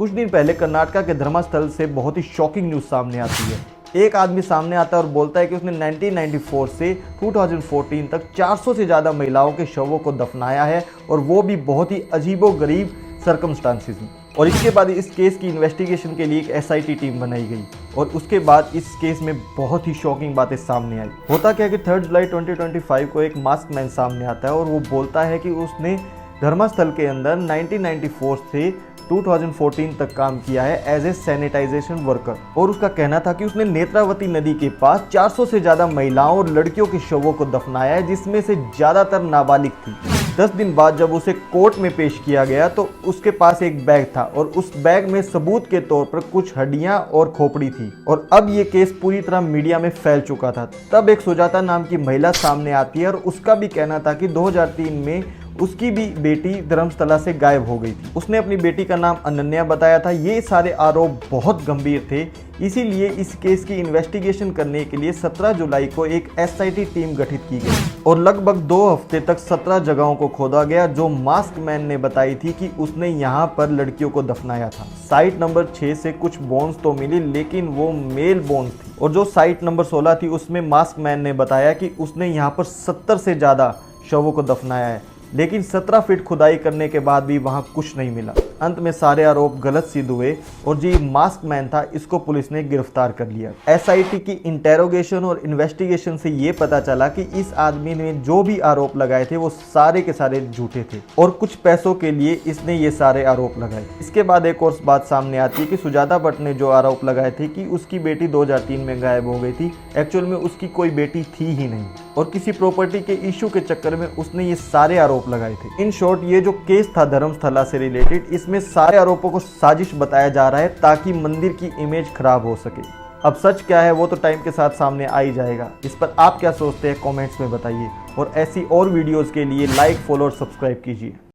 कुछ दिन पहले कर्नाटका के धर्मस्थल से बहुत ही शॉकिंग न्यूज़ सामने आती है। एक आदमी सामने आता है और बोलता है कि उसने 1994 से 2014 तक 400 से ज़्यादा महिलाओं के शवों को दफनाया है, और वो भी बहुत ही अजीबोगरीब सर्कमस्टांसिस में। और इसके बाद इस केस की इन्वेस्टिगेशन के लिए एक एसआईटी टीम बनाई गई, और उसके बाद इस केस में बहुत ही शॉकिंग बातें सामने आई। होता क्या है कि 3 जुलाई 2025 को एक मास्क मैन सामने आता है और वो बोलता है कि उसने धर्मस्थल के अंदर 1994 से 2014 तक काम किया है एज ए सैनिटाइजेशन वर्कर। और उसका कहना था कि उसने नेत्रावती नदी के पास 400 से ज़्यादा महिलाओं और लड़कियों के शवों को दफनाया है, जिसमें से ज़्यादातर नाबालिग थी। 10 दिन बाद जब उसे कोर्ट में पेश किया गया तो उसके पास एक बैग था, और उस बैग में सबूत के तौर पर कुछ हड्डियां और खोपड़ी थी। और अब ये केस पूरी तरह मीडिया में फैल चुका था। तब एक सुजाता नाम की महिला सामने आती है, और उसका भी कहना था कि 2003 में उसकी भी बेटी धर्मस्थला से गायब हो गई थी। उसने अपनी बेटी का नाम अनन्या बताया था। ये सारे आरोप बहुत गंभीर थे, इसीलिए इस केस की इन्वेस्टिगेशन करने के लिए 17 जुलाई को एक एसआईटी टीम गठित की गई, और लगभग 2 हफ्ते तक 17 जगहों को खोदा गया जो मास्क मैन ने बताई थी कि उसने यहाँ पर लड़कियों को दफनाया था। साइट नंबर 6 से कुछ बोन्स तो मिली, लेकिन वो मेल बोन्स थी। और जो साइट नंबर 16 थी उसमें मास्क मैन ने बताया कि उसने यहाँ पर 70 से ज़्यादा शवों को दफनाया है, लेकिन 17 फीट खुदाई करने के बाद भी वहां कुछ नहीं मिला। अंत में सारे आरोप गलत सिद्ध हुए, और जो मास्क मैन था इसको पुलिस ने गिरफ्तार कर लिया। एसआईटी की इंटेरोगेशन और इन्वेस्टिगेशन से ये पता चला कि इस आदमी ने जो भी आरोप लगाए थे वो सारे के सारे झूठे थे, और कुछ पैसों के लिए इसने ये सारे आरोप लगाए। इसके बाद एक और बात सामने आती है कि सुजाता भट्ट ने जो आरोप लगाए थे कि उसकी बेटी 2003 में गायब हो गई थी, एक्चुअल में उसकी कोई बेटी थी ही नहीं, और किसी प्रॉपर्टी के इशू के चक्कर में उसने ये सारे आरोप लगाए थे। इन शॉर्ट ये जो केस था धर्मस्थला से रिलेटेड, इसमें सारे आरोपों को साजिश बताया जा रहा है ताकि मंदिर की इमेज खराब हो सके। अब सच क्या है वो तो टाइम के साथ सामने आ ही जाएगा। इस पर आप क्या सोचते हैं कमेंट्स में बताइए, और ऐसी और वीडियोस के लिए लाइक, फॉलो और सब्सक्राइब कीजिए।